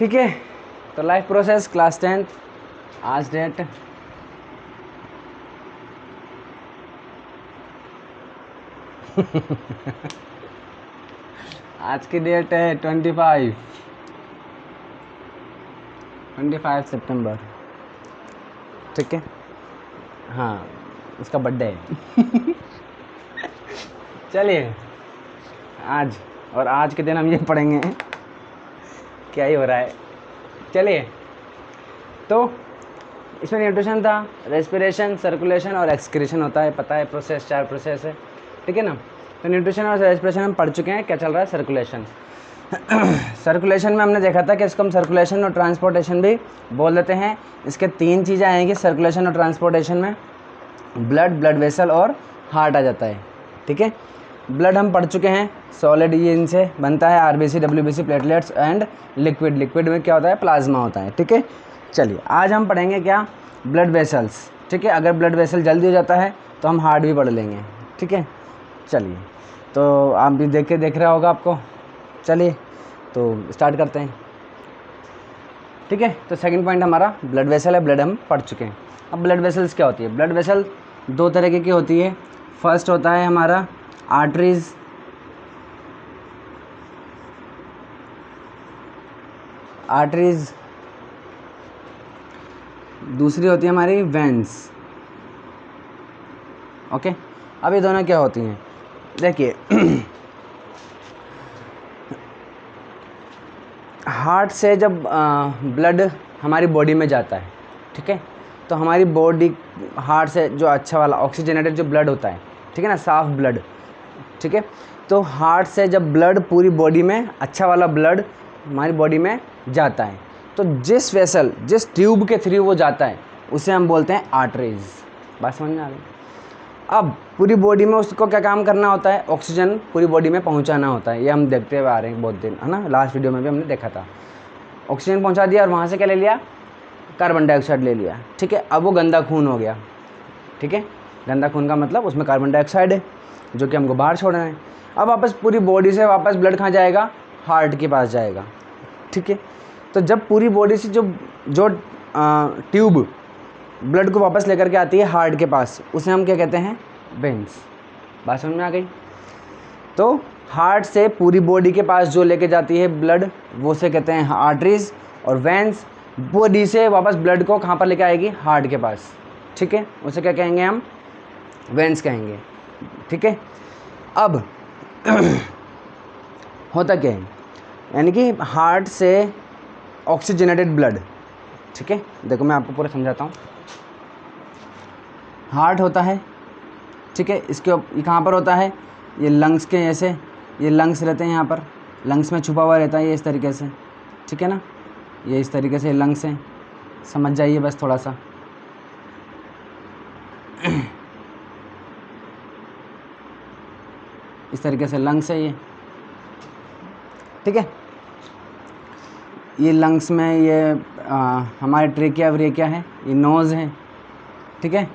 ठीक है, तो लाइफ प्रोसेस क्लास 10th, आज डेट आज की डेट है 25 सितंबर। ठीक है, हाँ उसका बर्थडे है। चलिए आज के दिन हम ये पढ़ेंगे क्या ही हो रहा है। चलिए, तो इसमें न्यूट्रिशन था, रेस्पिरेशन, सर्कुलेशन और एक्सक्रीशन होता है, पता है प्रोसेस, 4 प्रोसेस है। ठीक है ना। तो न्यूट्रिशन और रेस्पिरेशन हम पढ़ चुके हैं। क्या चल रहा है? सर्कुलेशन। सर्कुलेशन में हमने देखा था कि इसको हम सर्कुलेशन और ट्रांसपोर्टेशन भी बोल देते हैं। इसके 3 चीज़ें आएंगी सर्कुलेशन और ट्रांसपोर्टेशन में, ब्लड वेसल और हार्ट आ जाता है। ठीक है, ब्लड हम पढ़ चुके हैं, सॉलिड ये इनसे बनता है, RBC, WBC, platelets and liquid में क्या होता है? प्लाज्मा होता है। ठीक है, चलिए आज हम पढ़ेंगे क्या? Blood vessels. ठीक है, अगर ब्लड वेसल जल्दी हो जाता है तो हम हार्ट भी पढ़ लेंगे। ठीक है, चलिए, तो आप भी देख रहा होगा आपको। चलिए तो स्टार्ट करते हैं। ठीक है, तो सेकंड पॉइंट हमारा ब्लड वेसल है, ब्लड हम पढ़ चुके हैं। अब ब्लड वेसल्स क्या होती है? ब्लड वेसल 2 तरीके की होती है। फर्स्ट होता है हमारा आर्टरीज, दूसरी होती है हमारी वेंस। ओके, अब ये दोनों क्या होती हैं? देखिए, हार्ट से जब ब्लड हमारी बॉडी में जाता है, ठीक है, तो हमारी बॉडी हार्ट से जो अच्छा वाला ऑक्सीजनेटेड जो ब्लड होता है, ठीक है ना, साफ ब्लड, ठीक है, तो हार्ट से जब ब्लड पूरी बॉडी में, अच्छा वाला ब्लड हमारी बॉडी में जाता है, तो जिस ट्यूब के थ्रू वो जाता है उसे हम बोलते हैं आर्टरीज। बात समझ में आ गई? अब पूरी बॉडी में उसको क्या काम करना होता है? ऑक्सीजन पूरी बॉडी में पहुंचाना होता है। ये हम देखते हुए आ रहे हैं बहुत दिन, है ना, लास्ट वीडियो में भी हमने देखा था। ऑक्सीजन पहुंचा दिया और वहाँ से क्या ले लिया? कार्बन डाइऑक्साइड ले लिया। ठीक है, अब वो गंदा खून हो गया। ठीक है, गंदा खून का मतलब उसमें कार्बन डाइऑक्साइड है जो कि हमको बाहर छोड़ना है। अब वापस पूरी बॉडी से वापस ब्लड कहाँ जाएगा? हार्ट के पास जाएगा। ठीक है, तो जब पूरी बॉडी से जो ट्यूब ब्लड को वापस लेकर के आती है हार्ट के पास, उसे हम क्या कहते हैं? वेंस। बात समझ में आ गई? तो हार्ट से पूरी बॉडी के पास जो लेके जाती है ब्लड, वो से कहते हैं आर्टरीज, और वेंस बॉडी से वापस ब्लड को कहाँ पर लेके आएगी? हार्ट के पास। ठीक है, उसे क्या कहेंगे हम? वेंस कहेंगे। ठीक है, अब होता क्या है, यानी कि हार्ट से ऑक्सीजनेटेड ब्लड, ठीक है, देखो मैं आपको पूरा समझाता हूँ। हार्ट होता है, ठीक है, ये कहाँ पर होता है? ये लंग्स के जैसे, ये लंग्स रहते हैं यहाँ पर, लंग्स में छुपा हुआ रहता है ये इस तरीके से। ठीक है ना, ये इस तरीके से लंग्स हैं, समझ जाइए बस थोड़ा सा। इस तरीके से लंग्स है ये। ठीक है, ये लंग्स में ये हमारे ट्रेकिया व्रेकिया है, ये नोज़ है। ठीक है,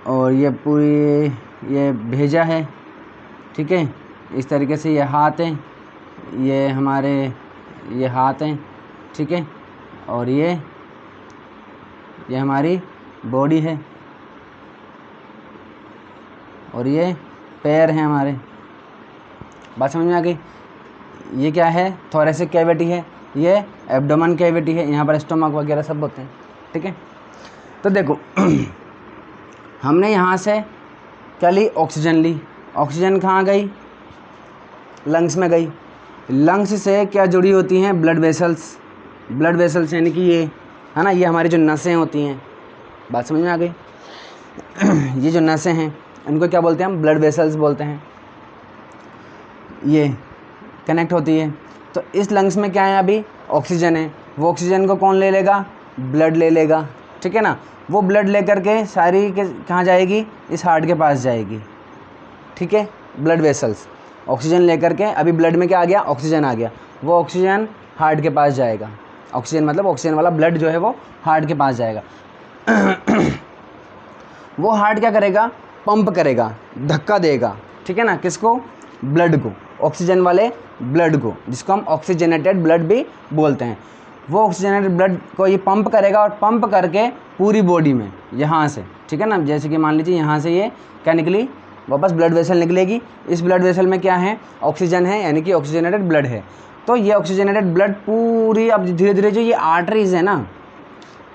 और ये पूरी ये भेजा है। ठीक है, इस तरीके से ये हाथ हैं, ये हमारे ये हाथ हैं। ठीक है, और ये हमारी बॉडी है, और ये पैर हैं हमारे। बात समझ में आ गई? ये क्या है? थोरेसिक कैविटी है, ये एब्डोमेन कैविटी है, यहाँ पर स्टोमक वगैरह सब होते हैं। ठीक है, तो देखो हमने यहाँ से क्या ली? ऑक्सीजन ली। ऑक्सीजन कहाँ गई? लंग्स में गई। लंग्स से क्या जुड़ी होती हैं? ब्लड वेसल्स यानी कि ये है ना, ये हमारी जो नसें होती हैं। बात समझ में आ गई? ये जो नसें हैं इनको क्या बोलते हैं हम? ब्लड वेसल्स बोलते हैं। ये कनेक्ट होती है। तो इस लंग्स में क्या है? अभी ऑक्सीजन है। वो ऑक्सीजन को कौन ले लेगा? ब्लड ले लेगा। ठीक है ना, वो ब्लड लेकर के सारी के कहाँ जाएगी? इस हार्ट के पास जाएगी। ठीक है, ब्लड वेसल्स ऑक्सीजन लेकर के, अभी ब्लड में क्या आ गया? ऑक्सीजन आ गया। वो ऑक्सीजन हार्ट के पास जाएगा। ऑक्सीजन मतलब ऑक्सीजन वाला ब्लड जो है वो हार्ट के पास जाएगा। वो हार्ट क्या करेगा? पंप करेगा, धक्का देगा। ठीक है ना, किसको? ब्लड को, ऑक्सीजन वाले ब्लड को, जिसको हम ऑक्सीजनेटेड ब्लड भी बोलते हैं, वो ऑक्सीजनेटेड ब्लड को ये पंप करेगा और पंप करके पूरी बॉडी में यहाँ से, ठीक है ना, जैसे कि मान लीजिए यहाँ से ये क्या निकली, वापस ब्लड वेसल निकलेगी। इस ब्लड वेसल में क्या है, ऑक्सीजन है, यानी कि ऑक्सीजनेटेड ब्लड है। तो ये ऑक्सीजनेटेड ब्लड पूरी अब धीरे धीरे जो ये आर्टरीज है ना,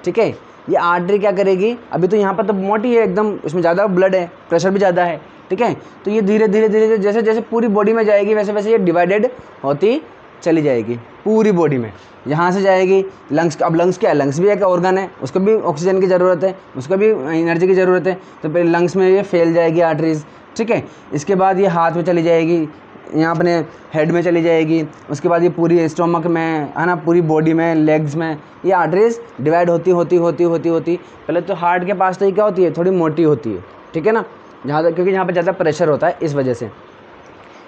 ठीक है, ये आर्टरी क्या करेगी, अभी तो यहाँ पर तो मोटी है एकदम, उसमें ज़्यादा ब्लड है, प्रेशर भी ज़्यादा है, ठीक है, तो ये धीरे धीरे धीरे जैसे जैसे पूरी बॉडी में जाएगी वैसे वैसे ये डिवाइडेड होती चली जाएगी पूरी बॉडी में। यहाँ से जाएगी लंग्स, अब लंग्स क्या है, लंग्स भी एक ऑर्गन है, उसको भी ऑक्सीजन की ज़रूरत है, उसको भी एनर्जी की ज़रूरत है, तो पहले लंग्स में ये फैल जाएगी आर्टरीज, ठीक है। इसके बाद ये हाथ में चली जाएगी, यहाँ अपने हेड में चली जाएगी, उसके बाद ये पूरी स्टोमक में, है ना, पूरी बॉडी में, लेग्स में ये आर्टरीज डिवाइड होती होती होती होती होती पहले तो हार्ट के पास तो ये क्या होती है, थोड़ी मोटी होती है, ठीक है ना, जहाँ क्योंकि यहाँ पर ज़्यादा प्रेशर होता है, इस वजह से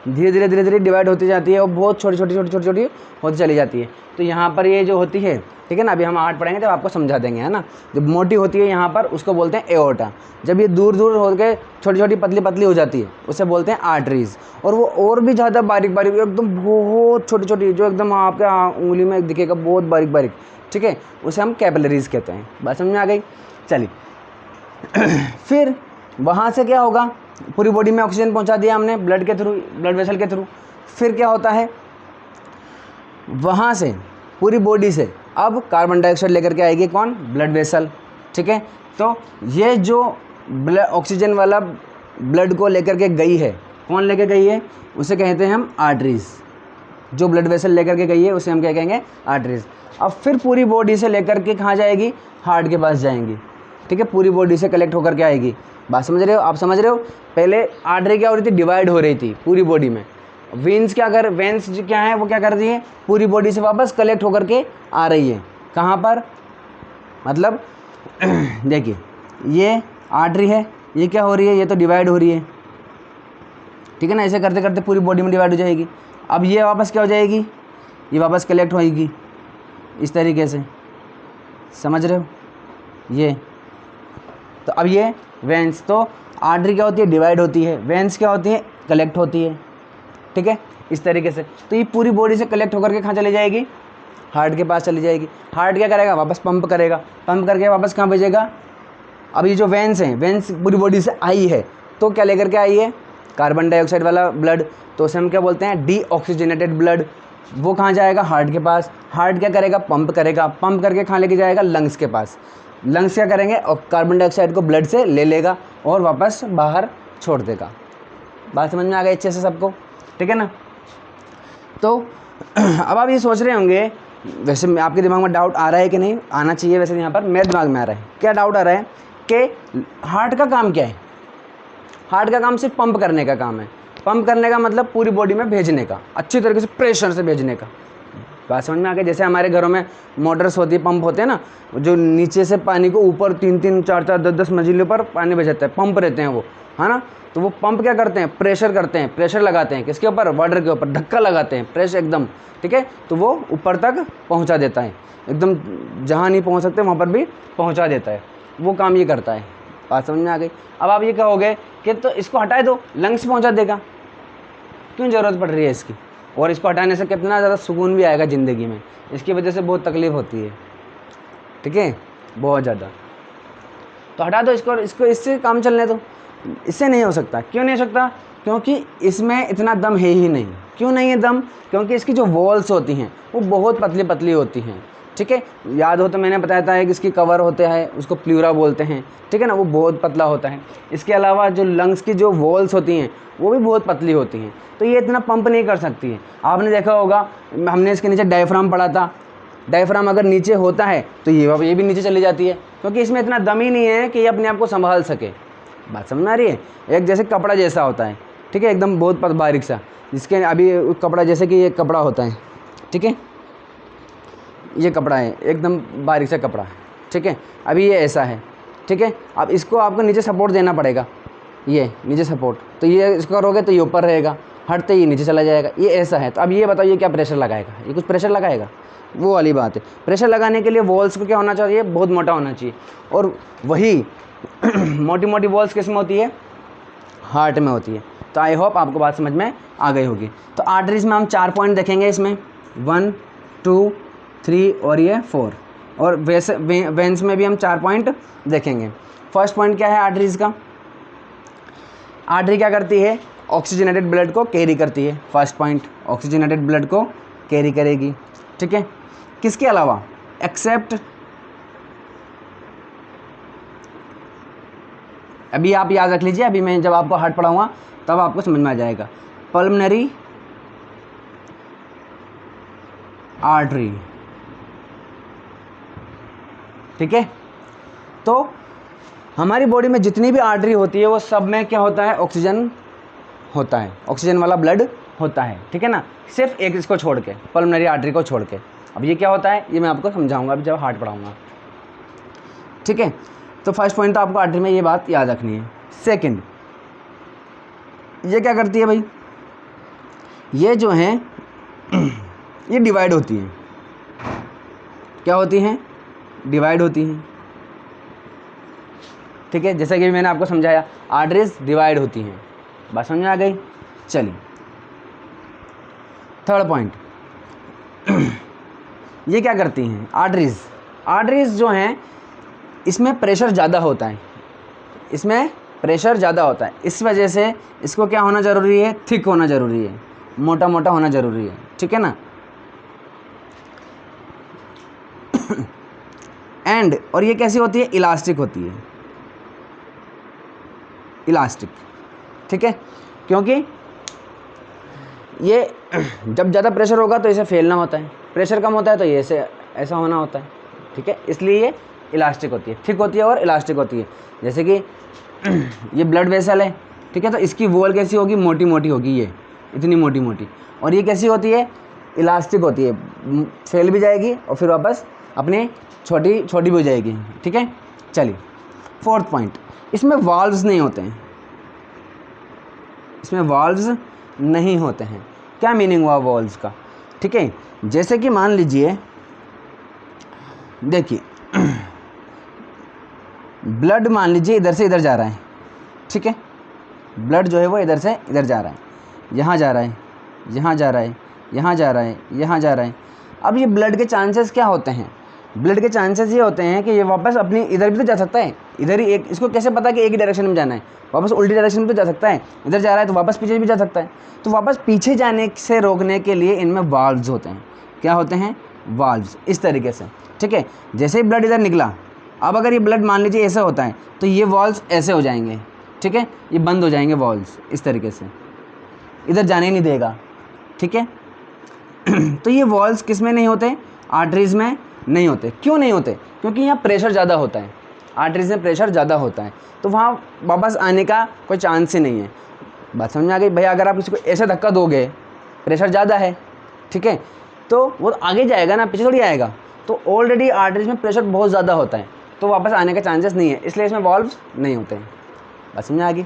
धीरे धीरे धीरे धीरे डिवाइड होती जाती है और बहुत छोटी छोटी छोटी छोटी छोटी होती चली जाती है। तो यहाँ पर ये जो होती है, ठीक है ना, अभी हम हार्ट पढ़ेंगे तो आपको समझा देंगे, है ना, जब मोटी होती है यहाँ पर उसको बोलते हैं एओर्टा, जब ये दूर दूर होकर छोटी छोटी पतली पतली हो जाती है उसे बोलते हैं आर्टरीज, और वो और भी ज़्यादा बारीक बारीक एकदम बहुत छोटी छोटी जो एकदम आपके उंगली में दिखेगा बहुत बारीक बारीक, ठीक है, उसे हम कैपिलरीज कहते हैं। बात समझ में आ गई, चलिए फिर वहाँ से क्या होगा, पूरी बॉडी में ऑक्सीजन पहुंचा दिया हमने ब्लड के थ्रू, ब्लड वेसल के थ्रू, फिर क्या होता है, वहाँ से पूरी बॉडी से अब कार्बन डाइऑक्साइड लेकर के आएगी कौन, ब्लड वेसल, ठीक है। तो ये जो ऑक्सीजन वाला ब्लड को लेकर के गई है, कौन लेकर गई है, उसे कहते हैं हम आर्टरीज, जो ब्लड वेसल लेकर के गई है उसे हम क्या कहेंगे, आर्टरीज। अब फिर पूरी बॉडी से लेकर के कहाँ जाएगी, हार्ट के पास जाएंगी, ठीक है, पूरी बॉडी से कलेक्ट होकर के आएगी। बात समझ रहे हो, आप समझ रहे हो, पहले आर्टरी क्या हो रही थी, डिवाइड हो रही थी पूरी बॉडी में, वेंस वेंस क्या है, वो क्या कर रही है, पूरी बॉडी से वापस कलेक्ट होकर के आ रही है, कहाँ पर, मतलब देखिए ये आर्टरी है, ये क्या हो रही है, ये तो डिवाइड हो रही है, ठीक है ना, ऐसे करते करते पूरी बॉडी में डिवाइड हो जाएगी। अब ये वापस क्या हो जाएगी, ये वापस कलेक्ट होएगी इस तरीके से, समझ रहे हो, ये तो अब ये वेंस, तो आर्टरी क्या होती है, डिवाइड होती है, वेंस क्या होती है, कलेक्ट होती है, ठीक है, इस तरीके से। तो ये पूरी बॉडी से कलेक्ट होकर के कहाँ चली जाएगी, हार्ट के पास चली जाएगी। हार्ट क्या करेगा, वापस पंप करेगा, पंप करके वापस कहाँ भेजेगा, अब ये जो वेंस हैं, वेंस पूरी बॉडी से आई है तो क्या लेकर के आई है, कार्बन डाइऑक्साइड वाला ब्लड, तो उसे हम क्या बोलते हैं, डीऑक्सीजनेटेड ब्लड। वो कहाँ जाएगा, हार्ट के पास, हार्ट क्या करेगा, पंप करेगा, पंप करके कहाँ लेके जाएगा, लंग्स के पास, लंग्स क्या करेंगे, और कार्बन डाइऑक्साइड को ब्लड से ले लेगा और वापस बाहर छोड़ देगा। बात समझ में आ गई अच्छे से सबको, ठीक है ना। तो अब आप ये सोच रहे होंगे, वैसे आपके दिमाग में डाउट आ रहा है कि नहीं, आना चाहिए, वैसे यहाँ पर मेरे दिमाग में आ रहा है, क्या डाउट आ रहा है कि हार्ट का काम क्या है, हार्ट का काम सिर्फ पंप करने का काम है, पंप करने का मतलब पूरी बॉडी में भेजने का, अच्छी तरीके से प्रेशर से भेजने का। बात समझ में आ गई, जैसे हमारे घरों में मोटर्स होती है, पंप होते हैं ना, जो नीचे से पानी को ऊपर 3-3, 4-4, 10-10 मंजिलों पर पानी भेजते हैं, पंप रहते हैं वो, है ना। तो वो पंप क्या करते हैं, प्रेशर करते हैं, प्रेशर लगाते हैं किसके ऊपर, वाटर के ऊपर, धक्का लगाते हैं, प्रेशर एकदम, ठीक है, तो वो ऊपर तक पहुंचा देता है, एकदम जहां नहीं पहुंच सकते वहां पर भी पहुंचा देता है, वो काम ये करता है। बात समझ में आ गई। अब आप ये कहोगे कि तो इसको हटा दो, लंग्स पहुंचा देगा, क्यों ज़रूरत पड़ रही है इसकी, और इसको हटाने से कितना ज़्यादा सुकून भी आएगा ज़िंदगी में, इसकी वजह से बहुत तकलीफ़ होती है, ठीक है, बहुत ज़्यादा। तो हटा दो इसको, इसको इससे काम चलने दो। इससे नहीं हो सकता, क्यों नहीं हो सकता, क्योंकि इसमें इतना दम है ही नहीं। क्यों नहीं है दम, क्योंकि इसकी जो वॉल्स होती हैं वो बहुत पतली पतली होती हैं, ठीक है, याद हो तो मैंने बताया था कि इसकी कवर होता है, उसको प्लूरा बोलते हैं, ठीक है ना, वो बहुत पतला होता है। इसके अलावा जो लंग्स की जो वॉल्स होती हैं वो भी बहुत पतली होती हैं, तो ये इतना पंप नहीं कर सकती है। आपने देखा होगा, हमने इसके नीचे डायफ्राम पढ़ा था, डायफ्राम अगर नीचे होता है तो ये भी नीचे चली जाती है, क्योंकि इसमें इतना दम ही नहीं है कि ये अपने आप को संभाल सके। बात समझ में आ रही है, एक जैसे कपड़ा जैसा होता है, ठीक है, एकदम बहुत बारीक सा, जिसके अभी कपड़ा जैसे कि ये कपड़ा होता है, ठीक है, ये कपड़ा है एकदम बारीक सा कपड़ा, ठीक है, अभी ये ऐसा है, ठीक है, अब इसको आपको नीचे सपोर्ट देना पड़ेगा, ये नीचे सपोर्ट, तो ये इसको करोगे तो ये ऊपर रहेगा, हटते ही नीचे चला जाएगा, ये ऐसा है। तो अब ये बताइए क्या प्रेशर लगाएगा, ये कुछ प्रेशर लगाएगा, वो वाली बात है। प्रेशर लगाने के लिए वॉल्स को क्या होना चाहिए, बहुत मोटा होना चाहिए, और वही मोटी मोटी वॉल्स किस में होती है, हार्ट में होती है। तो आई होप आपको बात समझ में आ गई होगी। तो आर्टरीज में हम 4 पॉइंट देखेंगे इसमें, 1 2 3 और ये 4, और वैसे वेंस में भी हम 4 पॉइंट देखेंगे। फर्स्ट पॉइंट क्या है आर्टरीज का? आर्टरी क्या करती है? ऑक्सीजनेटेड ब्लड को कैरी करती है। फर्स्ट पॉइंट, ऑक्सीजनेटेड ब्लड को कैरी करेगी, ठीक है। किसके अलावा? एक्सेप्ट, अभी आप याद रख लीजिए, अभी मैं जब आपको हार्ट पढ़ाऊंगा तब आपको समझ में आ जाएगा। पल्मोनरी आर्टरी, ठीक है। तो हमारी बॉडी में जितनी भी आर्टरी होती है वो सब में क्या होता है? ऑक्सीजन होता है, ऑक्सीजन वाला ब्लड होता है, ठीक है ना। सिर्फ एक इसको छोड़ के, पल्मोनरी आर्टरी को छोड़ के। अब ये क्या होता है ये मैं आपको समझाऊंगा अभी जब हार्ट पढ़ाऊंगा, ठीक है। तो फर्स्ट पॉइंट तो आपको आर्टरी में ये बात याद रखनी है। सेकंड, ये क्या करती है भाई? ये जो है ये डिवाइड होती हैं। क्या होती हैं? डिवाइड होती हैं, ठीक है। जैसे कि मैंने आपको समझाया, आर्टरीज डिवाइड होती हैं। बात समझ में आ गई? चलिए थर्ड पॉइंट, ये क्या करती हैं आर्टरीज? आर्टरीज जो हैं इसमें प्रेशर ज़्यादा होता है, इसमें प्रेशर ज़्यादा होता है। इस वजह से इसको क्या होना ज़रूरी है? थिक होना ज़रूरी है, मोटा मोटा होना ज़रूरी है, ठीक है ना। एंड और ये कैसी होती है? इलास्टिक होती है, इलास्टिक, ठीक है। क्योंकि ये जब ज़्यादा प्रेशर होगा तो इसे फैलना होता है, प्रेशर कम होता है तो ये ऐसा होना होता है, ठीक है। इसलिए ये इलास्टिक होती है, थिक होती है और इलास्टिक होती है। जैसे कि ये ब्लड वेसल है, ठीक है, तो इसकी वॉल कैसी होगी? मोटी मोटी होगी, ये इतनी मोटी मोटी। और ये कैसी होती है? इलास्टिक होती है, फैल भी जाएगी और फिर वापस अपने छोटी छोटी भी हो जाएगी, ठीक है। चलिए फोर्थ पॉइंट, इसमें वाल्व्स नहीं होते हैं, इसमें वाल्व्स नहीं होते हैं। क्या मीनिंग हुआ वाल्व्स का? ठीक है, जैसे कि मान लीजिए, देखिए ब्लड मान लीजिए इधर से इधर जा रहा है, ठीक है। ब्लड जो है वो इधर से इधर जा रहा है, यहाँ जा रहा है, यहाँ जा रहा है, यहाँ जा रहा है, यहाँ जा रहा है। अब ये ब्लड के चांसेस क्या होते हैं? ब्लड के चांसेस ये होते हैं कि ये वापस अपनी इधर भी तो जा सकता है, इधर ही एक, इसको कैसे पता कि एक ही डायरेक्शन में जाना है? वापस उल्टी डायरेक्शन में तो जा सकता है, इधर जा रहा है तो वापस पीछे भी जा सकता है। तो वापस पीछे जाने से रोकने के लिए इनमें वाल्व्स होते हैं। क्या होते हैं? वाल्व्स, इस तरीके से, ठीक है। जैसे ही ब्लड इधर निकला, अब अगर ये ब्लड मान लीजिए ऐसा होता है तो ये वाल्व्स ऐसे हो जाएंगे, ठीक है, ये बंद हो जाएंगे वाल्व्स इस तरीके से, इधर जाने ही नहीं देगा, ठीक है। तो ये वाल्व्स किस में नहीं होते? आर्टरीज में नहीं होते। क्यों नहीं होते? क्योंकि यहाँ प्रेशर ज़्यादा होता है, आर्टरीज में प्रेशर ज़्यादा होता है, तो वहाँ वापस आने का कोई चांस ही नहीं है। बात समझ में आ गई? भैया अगर आप किसी को ऐसे धक्का दोगे, प्रेशर ज़्यादा है, ठीक है, तो वो आगे जाएगा ना, पीछे थोड़ी आएगा। तो ऑलरेडी आर्टरीज में प्रेशर बहुत ज़्यादा होता है, तो वापस आने का चांसेस नहीं है, इसलिए इसमें वाल्व्स नहीं होते हैं। बात समझ में आ गई?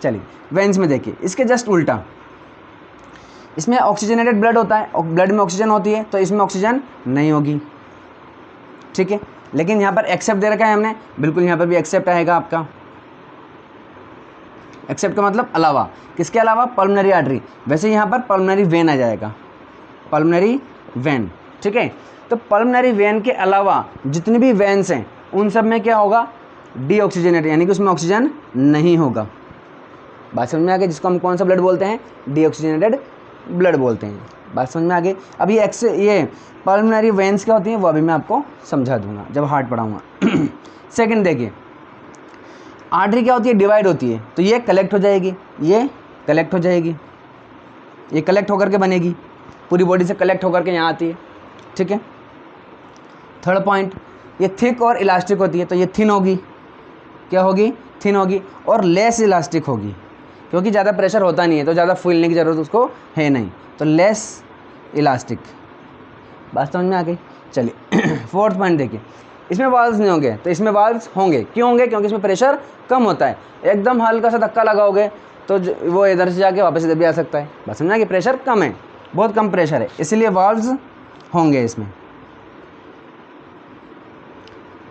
चलिए वेंस में देखिए, इसके जस्ट उल्टा, इसमें ऑक्सीजनेटेड ब्लड होता है, ब्लड में ऑक्सीजन होती है, तो इसमें ऑक्सीजन नहीं होगी, ठीक है। लेकिन यहाँ पर एक्सेप्ट दे रखा है हमने, बिल्कुल यहाँ पर भी एक्सेप्ट आएगा आपका। एक्सेप्ट का मतलब अलावा, किसके अलावा? Pulmonary artery. वैसे यहाँ पर पल्मोनरी वेन आ जाएगा, पल्मोनरी वेन, ठीक है। तो पल्मोनरी वेन के अलावा जितनी भी वेन्स हैं उन सब में क्या होगा? डीऑक्सीजनेटेड, यानी कि उसमें ऑक्सीजन नहीं होगा। बात समझ में आ गई? जिसको हम कौन सा ब्लड बोलते हैं? डीऑक्सीजनेटेड ब्लड बोलते हैं। बात समझ में आ गई? अब ये पल्मोनरी वेन्स क्या होती हैं वो अभी मैं आपको समझा दूंगा जब हार्ट पढ़ाऊंगा। सेकंड देखिए, आर्टरी क्या होती है? डिवाइड होती है, तो ये कलेक्ट हो जाएगी, ये कलेक्ट हो जाएगी, ये कलेक्ट होकर के बनेगी, पूरी बॉडी से कलेक्ट होकर के यहाँ आती है, ठीक है। थर्ड पॉइंट, ये थिक और इलास्टिक होती है, तो ये थिन होगी, क्या होगी? थिन होगी, और लेस इलास्टिक होगी, क्योंकि ज़्यादा प्रेशर होता नहीं है तो ज़्यादा फूलने की ज़रूरत उसको है नहीं, तो लेस इलास्टिक। बात समझ में आ गई? चलिए फोर्थ पॉइंट देखिए, इसमें वाल्व्स नहीं होंगे, तो इसमें वाल्व्स होंगे। क्यों होंगे? क्योंकि इसमें प्रेशर कम होता है, एकदम हल्का सा धक्का लगाओगे तो वो इधर से जाके वापस इधर भी आ सकता है। बात समझना कि प्रेशर कम है, बहुत कम प्रेशर है, इसलिए वाल्व्स होंगे इसमें।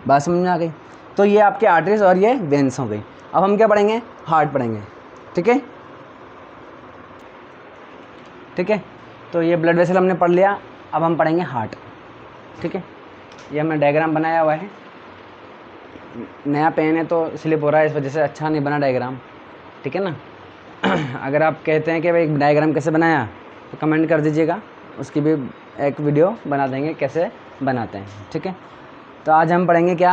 बात समझ में आ गई? तो ये आपके आर्टरीज और ये वेन्स हो गई। अब हम क्या पढ़ेंगे? हार्ट पढ़ेंगे, ठीक है। ठीक है। तो ये ब्लड वेसल हमने पढ़ लिया, अब हम पढ़ेंगे हार्ट। ठीक है, ये हमने डायग्राम बनाया हुआ है, नया पेन है तो स्लिप हो रहा है, इस वजह से अच्छा नहीं बना डायग्राम। ठीक है ना। अगर आप कहते हैं कि भाई डायग्राम कैसे बनाया तो कमेंट कर दीजिएगा, उसकी भी एक वीडियो बना देंगे कैसे बनाते हैं। ठीक है, तो आज हम पढ़ेंगे क्या,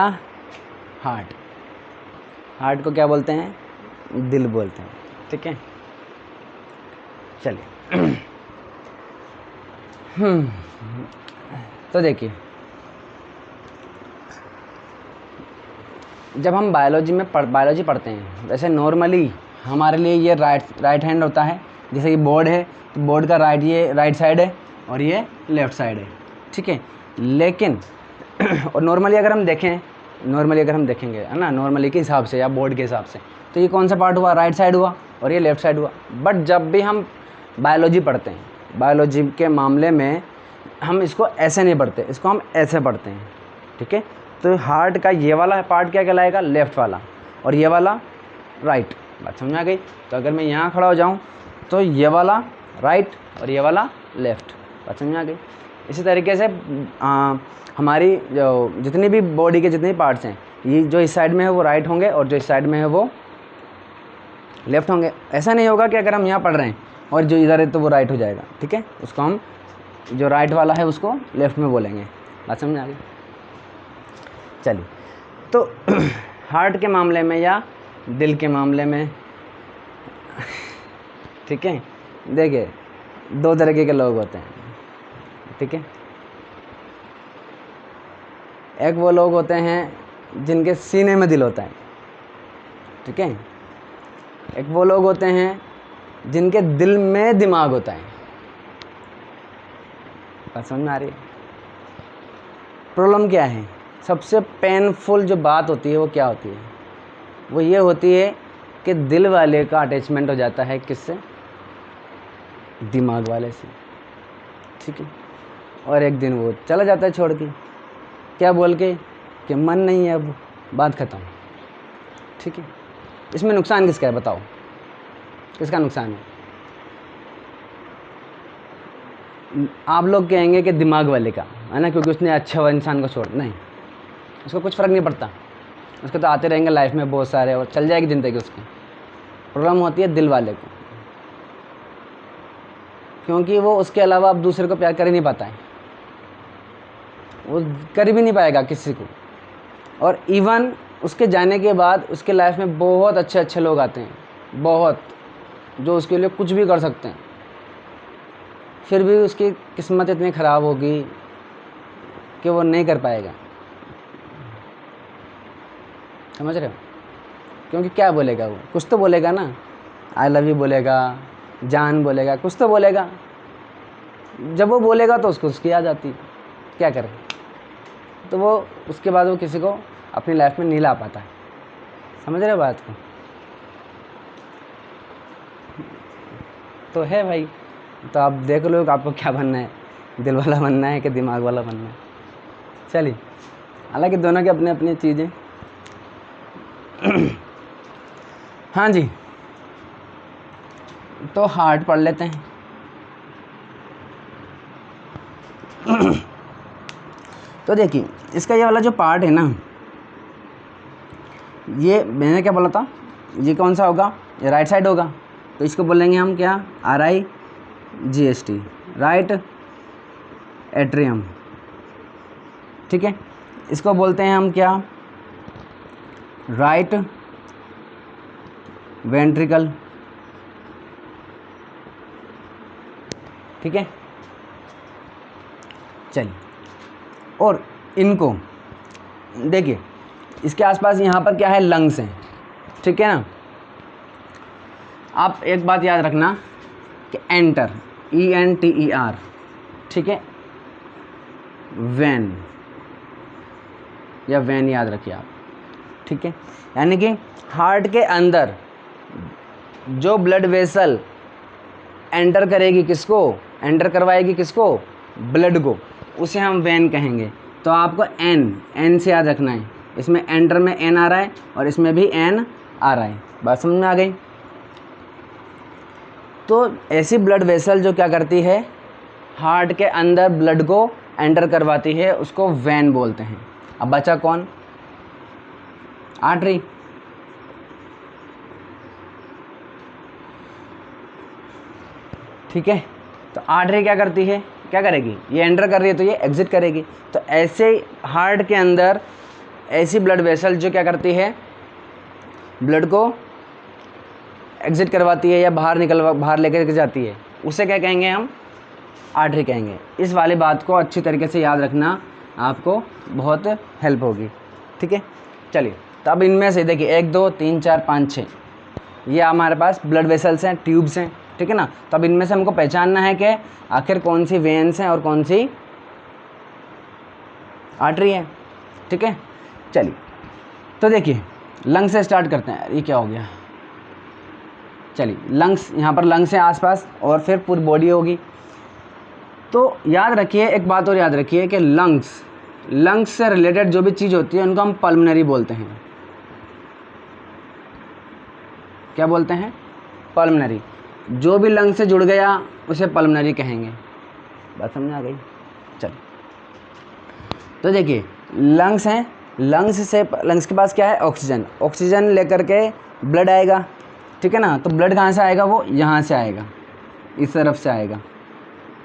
हार्ट। हार्ट को क्या बोलते हैं, दिल बोलते हैं। ठीक है, चलिए। तो देखिए, जब हम बायोलॉजी पढ़ते हैं, वैसे नॉर्मली हमारे लिए ये राइट हैंड होता है। जैसे ये बोर्ड है तो बोर्ड का राइट साइड है और ये लेफ़्ट साइड है। ठीक है, लेकिन और नॉर्मली अगर हम देखेंगे है ना, नॉर्मली के हिसाब से या बोर्ड के हिसाब से, तो ये कौन सा पार्ट हुआ, राइट साइड हुआ और ये लेफ़्ट साइड हुआ। बट जब भी हम बायोलॉजी पढ़ते हैं, बायोलॉजी के मामले में हम इसको ऐसे नहीं पढ़ते, इसको हम ऐसे पढ़ते हैं। ठीक है, तो हार्ट का ये वाला पार्ट क्या कहलाएगा, लेफ़्ट वाला, और ये वाला राइट। बात समझ आ गई। तो अगर मैं यहाँ खड़ा हो जाऊँ तो ये वाला राइट और ये वाला लेफ़्ट। बात समझ आ गई। इसी तरीके से हमारी जो जितनी भी बॉडी के जितने पार्ट्स हैं, ये जो इस साइड में है वो राइट होंगे और जो इस साइड में है वो लेफ़्ट होंगे। ऐसा नहीं होगा कि अगर हम यहाँ पढ़ रहे हैं और जो इधर है तो वो राइट हो जाएगा। ठीक है, उसको हम जो राइट वाला है उसको लेफ़्ट में बोलेंगे। बात समझ आ गई। चलिए, तो हार्ट के मामले में या दिल के मामले में, ठीक है, देखिए 2 तरीके के लोग होते हैं। ठीक है, एक वो लोग होते हैं जिनके सीने में दिल होता है। ठीक है, एक वो लोग होते हैं जिनके दिल में दिमाग होता है। बात समझ में आ रही है। प्रॉब्लम क्या है, सबसे पेनफुल जो बात होती है वो क्या होती है, वो ये होती है कि दिल वाले का अटैचमेंट हो जाता है किससे, दिमाग वाले से। ठीक है, और एक दिन वो चला जाता है छोड़ के, क्या बोल के कि मन नहीं है, अब बात ख़त्म। ठीक है, इसमें नुकसान किसका है बताओ, किसका नुकसान है? आप लोग कहेंगे कि दिमाग वाले का है ना, क्योंकि उसने अच्छा इंसान को छोड़, नहीं, उसको कुछ फ़र्क नहीं पड़ता, उसके तो आते रहेंगे लाइफ में बहुत सारे और चल जाएगी ज़िंदगी उसकी। प्रॉब्लम होती है दिल वाले को, क्योंकि वो उसके अलावा अब दूसरे को प्यार कर ही नहीं पाता है, वो कर भी नहीं पाएगा किसी को। और इवन उसके जाने के बाद उसके लाइफ में बहुत अच्छे लोग आते हैं, बहुत, जो उसके लिए कुछ भी कर सकते हैं, फिर भी उसकी किस्मत इतनी ख़राब होगी कि वो नहीं कर पाएगा। समझ रहे हो? क्योंकि क्या बोलेगा वो, कुछ तो बोलेगा ना, आई लव यू बोलेगा, जान बोलेगा, कुछ तो बोलेगा। जब वो बोलेगा तो उसको उसकी याद आती है, क्या करे, तो वो उसके बाद वो किसी को अपनी लाइफ में नहीं ला पाता है। समझ रहे हो बात को? तो है भाई, तो आप देख लो आपको क्या बनना है, दिल वाला बनना है कि दिमाग वाला बनना है। चलिए, हालांकि दोनों की अपनी अपनी चीज़ें। हाँ जी, तो हार्ट पढ़ लेते हैं। तो देखिए, इसका ये वाला जो पार्ट है ना, ये मैंने क्या बोला था, ये कौन सा होगा, ये राइट साइड होगा, तो इसको बोलेंगे हम क्या, RIGST, राइट एट्रियम। ठीक है, इसको बोलते हैं हम क्या, राइट वेंट्रिकल। ठीक है, चलिए, और इनको देखिए, इसके आसपास यहाँ पर क्या है, लंग्स हैं। ठीक है ना। आप एक बात याद रखना कि एंटर, ENTER, ठीक है, वेन या वैन याद रखिए आप। ठीक है, यानी कि हार्ट के अंदर जो ब्लड वेसल एंटर करेगी, किसको एंटर करवाएगी, किसको, ब्लड को, उसे हम वेन कहेंगे। तो आपको एन से याद रखना है, इसमें एंटर में N आ रहा है और इसमें भी N आ रहा है। बात समझ में आ गई? तो ऐसी ब्लड वेसल जो क्या करती है, हार्ट के अंदर ब्लड को एंटर करवाती है, उसको वेन बोलते हैं। अब बचा कौन, आर्टरी। ठीक है, तो आर्टरी क्या करती है, क्या करेगी, ये एंटर कर रही है तो ये एग्जिट करेगी। तो ऐसे हार्ट के अंदर ऐसी ब्लड वेसल जो क्या करती है, ब्लड को एग्जिट करवाती है या बाहर लेकर के जाती है, उसे क्या कहेंगे हम, आर्टरी कहेंगे। इस वाली बात को अच्छी तरीके से याद रखना, आपको बहुत हेल्प होगी। ठीक है, चलिए, तो अब इनमें से देखिए 1 2 3 4 5 6 ये हमारे पास ब्लड वेसल्स हैं, ट्यूब्स हैं। ठीक है ना, तो अब इनमें से हमको पहचानना है कि आखिर कौन सी वेन्स हैं और कौन सी आर्टरी है। ठीक है, चलिए, तो देखिए लंग्स से स्टार्ट करते हैं। ये क्या हो गया, चलिए लंग्स, यहाँ पर लंग्स हैं आसपास और फिर पूरी बॉडी होगी। तो याद रखिए, एक बात और याद रखिए कि लंग्स से रिलेटेड जो भी चीज़ होती है उनको हम पल्मनरी बोलते हैं। क्या बोलते हैं, पल्मनरी। जो भी लंग्स से जुड़ गया उसे पल्मनरी कहेंगे। बात समझ आ गई। चलिए, तो देखिए लंग्स हैं, लंग्स के पास क्या है, ऑक्सीजन लेकर के ब्लड आएगा। ठीक है ना, तो ब्लड कहाँ से आएगा, वो यहाँ से आएगा, इस तरफ से आएगा।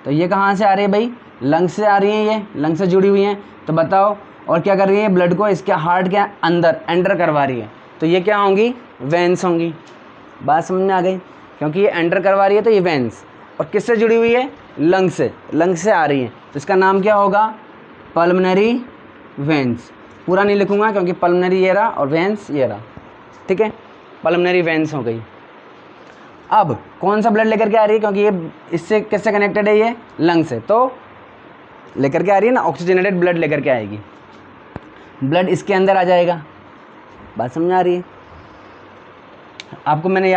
तो ये कहाँ से आ रही है भाई, लंग्स से आ रही है, ये लंग्स से जुड़ी हुई हैं। तो बताओ, और क्या कर रही है, ब्लड को इसके हार्ट के अंदर एंटर करवा रही है। तो ये क्या होंगी, वेन्स होंगी। बात समझ में आ गई, क्योंकि ये एंटर करवा रही है तो ये वेन्स, और किससे जुड़ी हुई है, लंग्स से आ रही है। तो इसका नाम क्या होगा, पल्मनरी वेन्स। पूरा नहीं लिखूंगा क्योंकि पल्मनरी ये रहा और वेन्स ये रहा। ठीक है, पल्मनरी वेन्स हो गई। अब कौन सा ब्लड लेकर के आ रही है, क्योंकि ये इससे किससे कनेक्टेड है, ये लंग से, तो लेकर के आ रही है ना, ऑक्सीजनेटेड ब्लड लेकर के आएगी। ब्लड इसके अंदर आ जाएगा। बात समझ आ रही है आपको, मैंने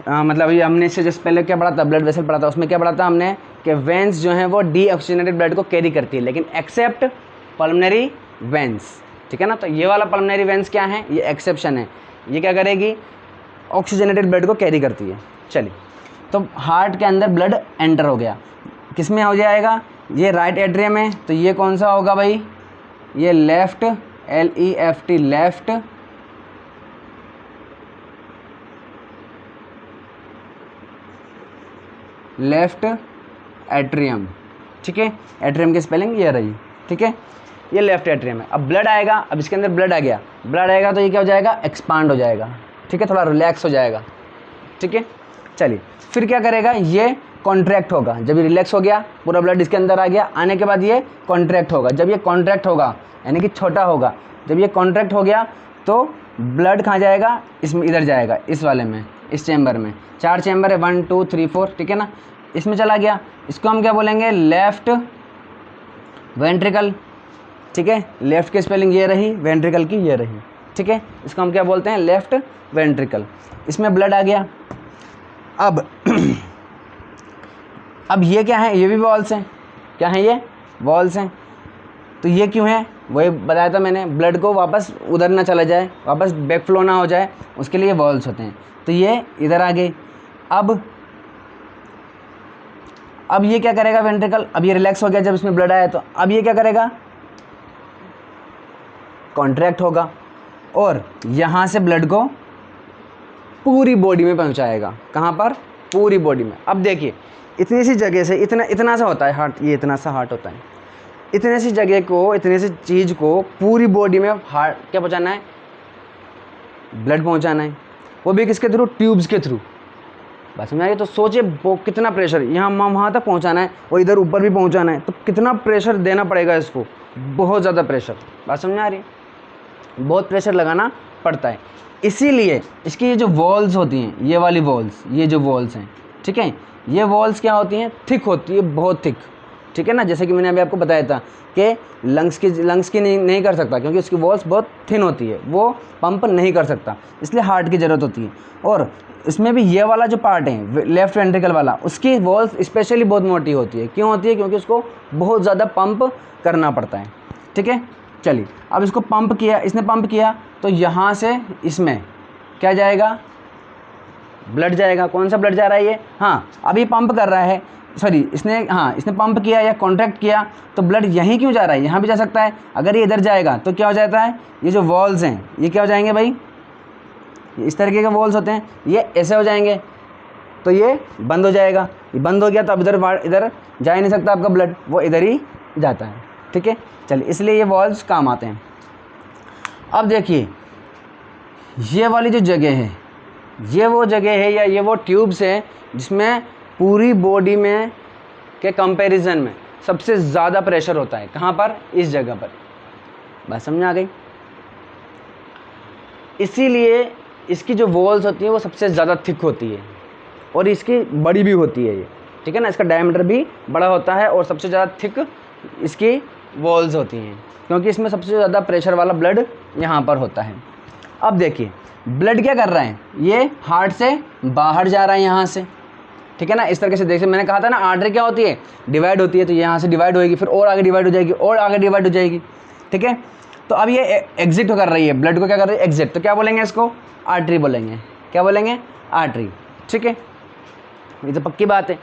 मतलब ये हमने इससे जस्ट पहले क्या पढ़ा था, ब्लड वेसल पढ़ा था, उसमें क्या पढ़ा था हमने कि वेन्स जो हैं वो डीऑक्सीजनेटेड ब्लड को कैरी करती है, लेकिन एक्सेप्ट पल्मनरी वेन्स। ठीक है ना, तो ये वाला पल्मनरी वेन्स क्या है, ये एक्सेप्शन है, ये क्या करेगी, ऑक्सीजनेटेड ब्लड को कैरी करती है। चलिए, तो हार्ट के अंदर ब्लड एंटर हो गया, किस में हो जाएगा, ये राइट एट्रियम है, तो ये कौन सा होगा भाई, ये लेफ्ट, LEFT, लेफ्ट एट्रियम। ठीक है, एट्रियम की स्पेलिंग ये रही। ठीक है, ये लेफ्ट एट्रियम है। अब ब्लड आएगा, अब इसके अंदर ब्लड आ गया, ब्लड आएगा तो ये क्या हो जाएगा, एक्सपांड हो जाएगा। ठीक है, थोड़ा रिलैक्स हो जाएगा। ठीक है, चलिए, फिर क्या करेगा, ये कॉन्ट्रैक्ट होगा। जब ये रिलैक्स हो गया, पूरा ब्लड इसके अंदर आ गया, आने के बाद ये कॉन्ट्रैक्ट होगा। जब ये कॉन्ट्रैक्ट होगा यानी कि छोटा होगा, जब ये कॉन्ट्रैक्ट हो गया तो ब्लड कहाँ जाएगा, इसमें, इधर जाएगा, इस वाले में, इस चैम्बर में। 4 चैम्बर है, 1 2 3 4। ठीक है ना, इसमें चला गया, इसको हम क्या बोलेंगे, लेफ्ट वेंट्रिकल। ठीक है, लेफ्ट की स्पेलिंग ये रही, वेंट्रिकल की ये रही। ठीक है, इसको हम क्या बोलते हैं, लेफ्ट वेंट्रिकल। इसमें ब्लड आ गया। अब ये क्या है, ये भी वॉल्स हैं। क्या है, ये वॉल्स हैं। तो ये क्यों है, वही बताया था मैंने, ब्लड को वापस उधर ना चला जाए, वापस बैक फ्लो ना हो जाए, उसके लिए वॉल्स होते हैं। तो ये इधर आ गए। अब ये क्या करेगा, वेंट्रिकल, अब ये रिलैक्स हो गया जब इसमें ब्लड आया, तो अब ये क्या करेगा, कॉन्ट्रैक्ट होगा और यहाँ से ब्लड को पूरी बॉडी में पहुँचाएगा। कहाँ पर, पूरी बॉडी में। अब देखिए, इतनी सी जगह से, इतना सा होता है हार्ट, ये इतना सा हार्ट होता है, इतने सी जगह को, इतने सी चीज़ को पूरी बॉडी में हार्ट क्या पहुँचाना है, ब्लड पहुँचाना है, वो भी किसके थ्रू, ट्यूब्स के थ्रू। बस समझ आइए। तो सोचिए वो कितना प्रेशर, यहाँ वहाँ तक पहुँचाना है और इधर ऊपर भी पहुँचाना है, तो कितना प्रेशर देना पड़ेगा इसको, बहुत ज़्यादा प्रेशर। बात समझ आ रही है, बहुत प्रेशर लगाना पड़ता है। इसीलिए इसकी ये जो वॉल्स होती हैं, ये वाली वॉल्स, ये जो वॉल्स हैं, ठीक है, ये वॉल्स क्या होती हैं, थिक होती है, बहुत थिक। ठीक है ना, जैसे कि मैंने अभी आपको बताया था कि लंग्स की नहीं कर सकता, क्योंकि उसकी वॉल्स बहुत थिन होती है, वो पंप नहीं कर सकता, इसलिए हार्ट की ज़रूरत होती है। और इसमें भी ये वाला जो पार्ट है, लेफ्ट वेंट्रिकल वाला, उसकी वॉल्स स्पेशली बहुत मोटी होती है। क्यों होती है, क्योंकि उसको बहुत ज़्यादा पंप करना पड़ता है। ठीक है, चलिए, अब इसको पंप किया, इसने पंप किया, तो यहाँ से इसमें क्या जाएगा, ब्लड जाएगा। कौन सा ब्लड जा रहा है ये? हाँ, अभी पंप कर रहा है, सॉरी इसने पंप किया या कॉन्ट्रैक्ट किया, तो ब्लड यहीं क्यों जा रहा है? यहाँ भी जा सकता है। अगर ये इधर जाएगा तो क्या हो जाता है, ये जो वॉल्स हैं ये क्या हो जाएंगे भाई, इस तरीके के वॉल्स होते हैं, ये ऐसे हो जाएंगे, तो ये बंद हो जाएगा। ये बंद हो गया तो अब इधर जा ही नहीं सकता आपका ब्लड, वो इधर ही जाता है। ठीक है, चलिए, इसलिए ये वॉल्स काम आते हैं। अब देखिए, ये वाली जो जगह है, ये वो जगह है या ये वो ट्यूब्स हैं जिसमें पूरी बॉडी में के कंपैरिजन में सबसे ज़्यादा प्रेशर होता है। कहाँ पर? इस जगह पर। बात समझ आ गई? इसीलिए इसकी जो वॉल्स होती हैं वो सबसे ज़्यादा थिक होती है और इसकी बड़ी भी होती है ये, ठीक है ना, इसका डायमीटर भी बड़ा होता है और सबसे ज़्यादा थिक इसकी वॉल्स होती हैं, क्योंकि इसमें सबसे ज़्यादा प्रेशर वाला ब्लड यहाँ पर होता है। अब देखिए, ब्लड क्या कर रहा है, ये हार्ट से बाहर जा रहा है यहाँ से, ठीक है ना, इस तरीके से। देखिए, मैंने कहा था ना, आर्टरी क्या होती है, डिवाइड होती है, तो यहाँ से डिवाइड होएगी, फिर और आगे डिवाइड हो जाएगी, और आगे डिवाइड हो जाएगी, ठीक है। तो अब ये एग्जिट कर रही है, ब्लड को क्या कर रही है, एग्जिट, तो क्या बोलेंगे इसको, आर्टरी बोलेंगे। क्या बोलेंगे? आर्टरी, ठीक है। ये तो पक्की बात है।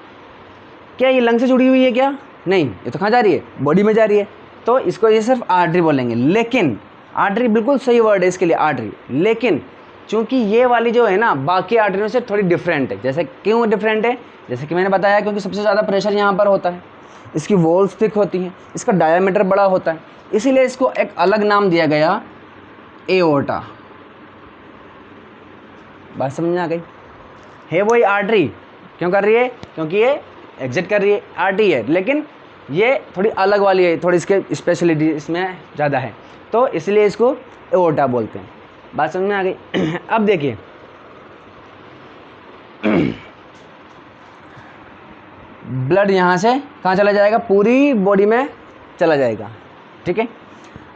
क्या ये लंग से जुड़ी हुई है क्या? नहीं, ये तो कहाँ जा रही है, बॉडी में जा रही है, तो इसको ये सिर्फ आर्टरी बोलेंगे। लेकिन आर्टरी बिल्कुल सही वर्ड है इसके लिए, आर्टरी। लेकिन चूंकि ये वाली जो है ना, बाकी आर्टरियों से थोड़ी डिफरेंट है। जैसे क्यों डिफरेंट है? जैसे कि मैंने बताया, क्योंकि सबसे ज़्यादा प्रेशर यहाँ पर होता है, इसकी वॉल्स थिक होती हैं, इसका डायमीटर बड़ा होता है, इसीलिए इसको एक अलग नाम दिया गया, एओर्टा। बात समझ में आ गई? है वही आर्टरी, क्यों कर रही है, क्योंकि ये एग्जिट कर रही है, आर्टरी है, लेकिन ये थोड़ी अलग वाली है, थोड़ी इसके स्पेशलिटी इसमें ज़्यादा है, तो इसलिए इसको एओर्टा बोलते हैं। बात समझ में आ गई? अब देखिए, ब्लड यहाँ से कहाँ चला जाएगा, पूरी बॉडी में चला जाएगा, ठीक है।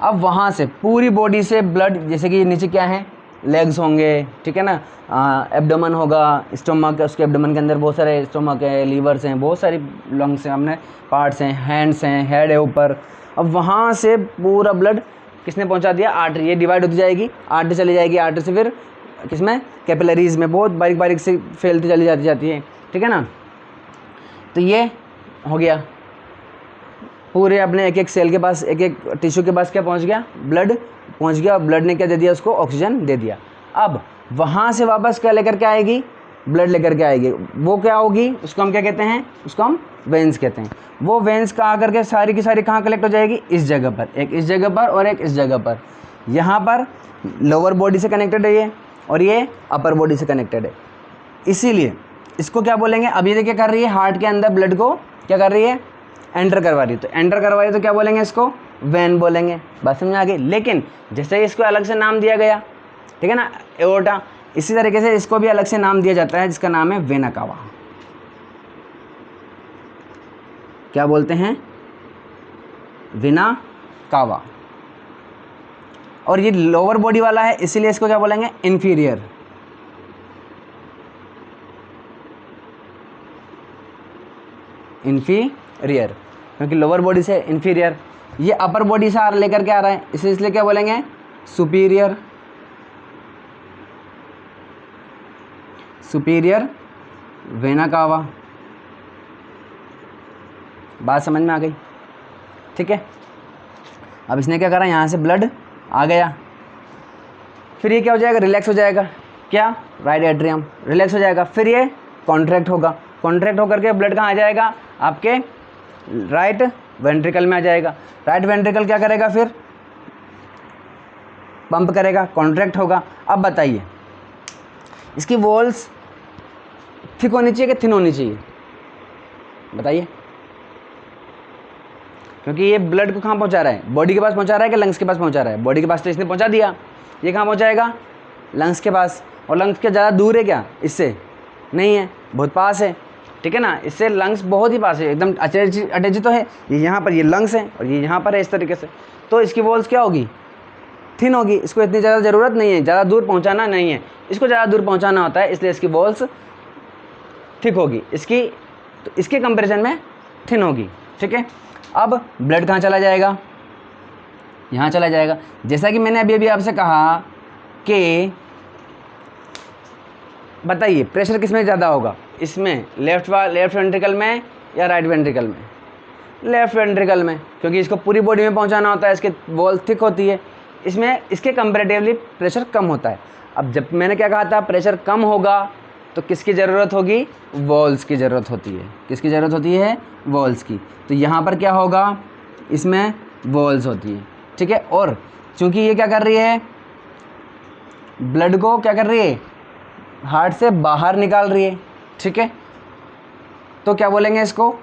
अब वहाँ से पूरी बॉडी से ब्लड, जैसे कि नीचे क्या है, लेग्स होंगे, ठीक है ना, एब्डोमेन होगा, स्टोमक, उसके एब्डोमेन के अंदर बहुत सारे स्टोमक है, लीवर्स हैं, बहुत सारी लंग्स हैं, हमने पार्ट्स हैं, हैंड्स हैं, हेड है ऊपर। अब वहाँ से पूरा ब्लड किसने पहुँचा दिया, आर्टरी। ये डिवाइड होती जाएगी, आर्टरी चली जाएगी, आर्टरी से फिर किसमें, कैपिलरीज में, बहुत बारीक बारीक से फैलती चली जाती है, ठीक है ना। तो ये हो गया, पूरे अपने एक एक सेल के पास, एक एक टिश्यू के पास क्या पहुंच गया, ब्लड पहुंच गया। ब्लड ने क्या दे दिया उसको, ऑक्सीजन दे दिया। अब वहाँ से वापस क्या लेकर के आएगी, ब्लड लेकर के आएगी। वो क्या होगी, उसको हम क्या कहते हैं, उसको हम वेंस कहते हैं। वो वेंस का आकर के सारी की सारी कहाँ कलेक्ट हो जाएगी, इस जगह पर, एक इस जगह पर और एक इस जगह पर। यहाँ पर लोअर बॉडी से कनेक्टेड है ये, और ये अपर बॉडी से कनेक्टेड है, इसीलिए इसको क्या बोलेंगे। अब ये देखिए कर रही है, हार्ट के अंदर ब्लड को क्या कर रही है, एंटर करवा रही है, तो एंटर करवा रही है तो क्या बोलेंगे, इसको वेन बोलेंगे। बात समझ में आ गई? लेकिन जैसे इसको अलग से नाम दिया गया, ठीक है ना, एओर्टा, इसी तरीके से इसको भी अलग से नाम दिया जाता है, जिसका नाम है वेना कावा। क्या बोलते हैं, वेना कावा। और ये लोअर बॉडी वाला है, इसीलिए इसको क्या बोलेंगे, इंफीरियर। इंफीरियर, क्योंकि लोअर बॉडी से इंफीरियर। ये अपर बॉडी से लेकर के आ रहा है, इसलिए क्या बोलेंगे, सुपीरियर। Superior vena cava. बात समझ में आ गई? ठीक है। अब इसने क्या करा, यहाँ से ब्लड आ गया, फिर ये क्या हो जाएगा, रिलैक्स हो जाएगा। क्या, राइट एट्रियम रिलैक्स हो जाएगा, फिर ये कॉन्ट्रैक्ट होगा, कॉन्ट्रैक्ट होकर के ब्लड कहाँ आ जाएगा, आपके राइट वेंट्रिकल में आ जाएगा। राइट वेंट्रिकल क्या करेगा, फिर पंप करेगा, कॉन्ट्रैक्ट होगा। अब बताइए, इसकी वॉल्स थिक होनी चाहिए कि थिन होनी चाहिए, बताइए। क्योंकि ये ब्लड को कहाँ पहुँचा रहा है, बॉडी के पास पहुँचा रहा है कि लंग्स के पास पहुँचा रहा है, बॉडी के पास तो इसने पहुँचा दिया, ये कहाँ पहुँचाएगा, लंग्स के पास। और लंग्स के ज़्यादा दूर है क्या, इससे नहीं है, बहुत पास है, ठीक है ना, इससे लंग्स बहुत ही पास है, एकदम अटैच तो है। ये यहाँ पर ये लंग्स है और ये यहाँ पर है, इस तरीके से। तो इसकी वॉल्स क्या होगी, थिन होगी। इसको इतनी ज़्यादा ज़रूरत नहीं है, ज़्यादा दूर पहुँचाना नहीं है, इसको ज़्यादा दूर पहुँचाना होता है, इसलिए इसकी वॉल्स थिक होगी, इसकी तो इसके कंपैरिजन में थिन होगी, ठीक है। अब ब्लड कहाँ चला जाएगा, यहाँ चला जाएगा। जैसा कि मैंने अभी आपसे कहा कि बताइए प्रेशर किस में ज़्यादा होगा, इसमें लेफ्ट वेंट्रिकल में या राइट वेंट्रिकल में? लेफ्ट वेंट्रिकल में, क्योंकि इसको पूरी बॉडी में पहुंचाना होता है, इसकी वॉल थिक होती है, इसमें इसके कंपैरेटिवली प्रेशर कम होता है। अब जब मैंने क्या कहा था, प्रेशर कम होगा तो किसकी ज़रूरत होगी, वॉल्स की ज़रूरत होती है। किसकी ज़रूरत होती है, वॉल्स की। तो यहाँ पर क्या होगा, इसमें वॉल्स होती है, ठीक है। और चूँकि ये क्या कर रही है, ब्लड को क्या कर रही है, हार्ट से बाहर निकाल रही है, ठीक है, तो क्या बोलेंगे इसको,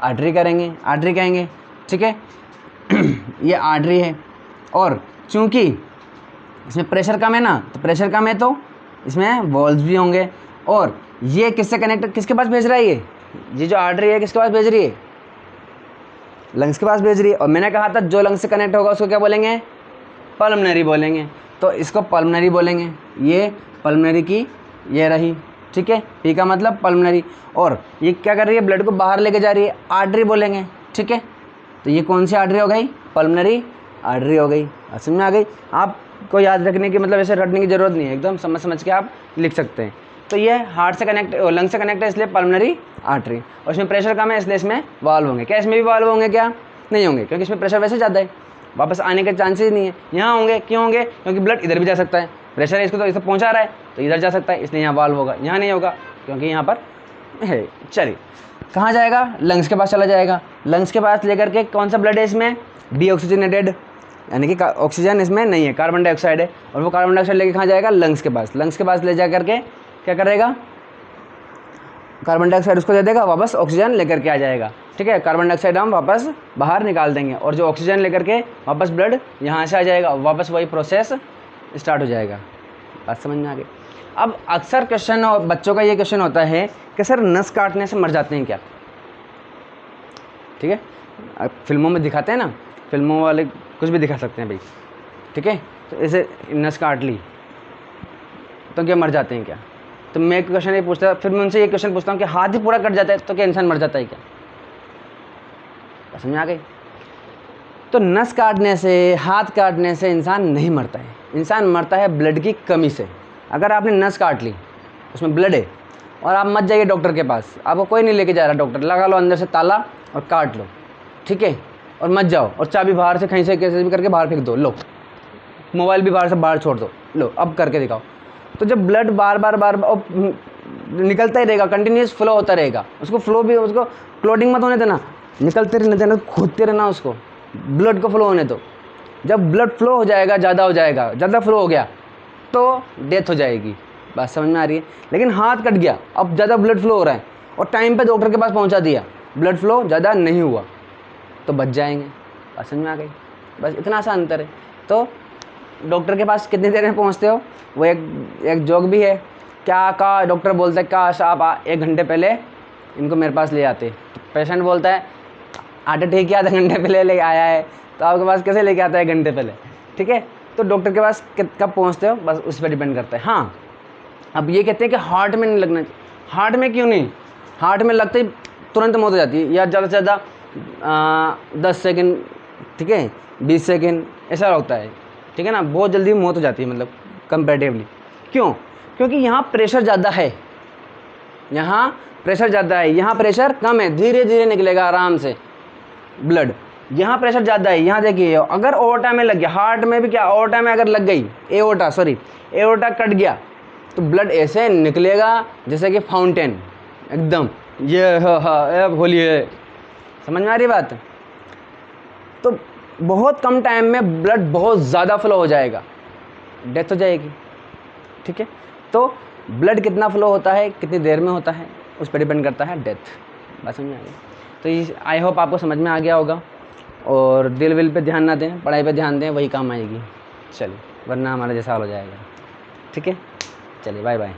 आर्टरी करेंगे, आर्टरी कहेंगे, ठीक है। ये आर्टरी है, और चूँकि इसमें प्रेशर कम है ना, तो प्रेशर कम है तो इसमें वॉल्स भी होंगे। और ये किससे कनेक्ट, किसके पास भेज रहा है ये जो आर्टरी है किसके पास भेज रही है, लंग्स के पास भेज रही है। और मैंने कहा था जो लंग्स से कनेक्ट होगा उसको क्या बोलेंगे, पल्मनरी बोलेंगे, तो इसको पल्मनरी बोलेंगे। ये पल्मनरी की ये रही, ठीक है, पी का मतलब पल्मनरी। और ये क्या कर रही है, ब्लड को बाहर लेके जा रही है, आर्टरी बोलेंगे, ठीक है। तो ये कौन सी आर्टरी हो गई, पल्मनरी आर्टरी हो गई। समझ में आ गई। आपको याद रखने की मतलब ऐसे रटने की ज़रूरत नहीं है, एकदम समझ के आप लिख सकते हैं। तो ये हार्ट से कनेक्ट, लंग से कनेक्ट है इसलिए पल्मनरी आर्टरी, और इसमें प्रेशर कम है इसलिए इसमें वाल्व होंगे। क्या इसमें भी वाल्व होंगे, क्या नहीं होंगे, क्योंकि इसमें प्रेशर वैसे ज़्यादा है, वापस आने के चांसेस नहीं है। यहाँ होंगे, क्यों होंगे, क्योंकि ब्लड इधर भी जा सकता है, प्रेशर है इसको तो इसे पहुँचा रहा है तो इधर जा सकता है, इसलिए यहाँ वाल्व होगा। यहाँ नहीं होगा क्योंकि यहाँ पर है। चलिए कहाँ जाएगा, लंग्स के पास चला जाएगा। लंग्स के पास लेकर के कौन सा ब्लड है इसमें, डीऑक्सीजनेटेड, यानी कि ऑक्सीजन इसमें नहीं है, कार्बन डाइऑक्साइड है। और वो कार्बन डाइऑक्साइड लेके कहाँ जाएगा, लंग्स के पास। लंग्स के पास ले जा करके क्या करेगा, कार्बन डाइऑक्साइड उसको दे देगा, वापस ऑक्सीजन लेकर के आ जाएगा, ठीक है। कार्बन डाइऑक्साइड हम वापस बाहर निकाल देंगे, और जो ऑक्सीजन लेकर के वापस ब्लड यहाँ से आ जाएगा, वापस वही प्रोसेस स्टार्ट हो जाएगा। बात समझ में आ गई। अब अक्सर क्वेश्चन, और बच्चों का ये क्वेश्चन होता है कि सर नस काटने से मर जाते हैं क्या, ठीक है। अब फिल्मों में दिखाते हैं ना, फिल्मों वाले कुछ भी दिखा सकते हैं भाई, ठीक है। तो इसे नस काट ली तो क्या मर जाते हैं क्या। तो मैं एक क्वेश्चन ये पूछता, फिर मैं उनसे ये क्वेश्चन पूछता हूँ कि हाथ ही पूरा कट जाता है तो क्या इंसान मर जाता है क्या। समझ आ गई। तो नस काटने से, हाथ काटने से इंसान नहीं मरता है, इंसान मरता है ब्लड की कमी से। अगर आपने नस काट ली, उसमें ब्लड है, और आप मत जाइए डॉक्टर के पास, आपको कोई नहीं लेके जा रहा डॉक्टर, लगा लो अंदर से ताला और काट लो, ठीक है, और मत जाओ, और चाबी बाहर से कहीं से कैसे भी करके बाहर फेंक दो, लो मोबाइल भी बाहर से बाहर छोड़ दो, लो अब करके दिखाओ। तो जब ब्लड बार बार निकलता ही रहेगा, कंटिन्यूस फ्लो होता रहेगा, उसको फ्लो भी, उसको क्लोटिंग मत होने देना, निकलते रहने देना, खोदते रहना उसको, ब्लड को फ्लो होने दो। जब ब्लड फ्लो हो जाएगा, ज़्यादा हो जाएगा, ज़्यादा फ्लो हो गया तो डेथ हो जाएगी। बात समझ में आ रही है। लेकिन हाथ कट गया, अब ज़्यादा ब्लड फ्लो हो रहा है, और टाइम पे डॉक्टर के पास पहुंचा दिया, ब्लड फ्लो ज़्यादा नहीं हुआ, तो बच जाएंगे। बात समझ में आ गई। बस इतना सा अंतर है। तो डॉक्टर के पास कितनी देर में पहुंचते हो, वो एक जोक भी है, क्या का डॉक्टर बोलता है काश आप 1 घंटे पहले इनको मेरे पास ले आते। तो पेशेंट बोलता है आटे ठीक है, आधे घंटे पहले ले आया है, तो आपके पास कैसे लेके आता है 1 घंटे पहले, ठीक है। तो डॉक्टर के पास कब पहुंचते हो, बस उस पर डिपेंड करता है। हाँ, अब ये कहते हैं कि हार्ट में नहीं लगना चाहिए। हार्ट में क्यों नहीं, हार्ट में लगते ही तुरंत मौत हो जाती है, या ज़्यादा से ज़्यादा 10 सेकेंड, ठीक है, 20 सेकेंड ऐसा लगता है, ठीक है ना, बहुत जल्दी मौत हो जाती है, मतलब कंपैरेटिवली। क्यों, क्योंकि यहाँ प्रेशर ज़्यादा है, यहाँ प्रेशर ज़्यादा है, यहाँ प्रेशर कम है, धीरे धीरे निकलेगा आराम से ब्लड। यहाँ प्रेशर ज़्यादा है, यहाँ देखिए अगर एओर्टा में लग गया, हार्ट में भी क्या एओर्टा में अगर लग गई, एओर्टा कट गया तो ब्लड ऐसे निकलेगा जैसे कि फाउंटेन, एकदम ये बोलिए, समझ में आ रही बात। तो बहुत कम टाइम में ब्लड बहुत ज़्यादा फ्लो हो जाएगा, डेथ हो जाएगी, ठीक है। तो ब्लड कितना फ्लो होता है, कितनी देर में होता है, उस पर डिपेंड करता है डेथ। बात समझ में आ गई। तो ये आई होप आपको समझ में आ गया होगा। और दिल विल पे ध्यान ना दें, पढ़ाई पे ध्यान दें, वही काम आएगी। चलिए, वरना हमारा जैसा हाल हो जाएगा, ठीक है। चलिए बाय बाय।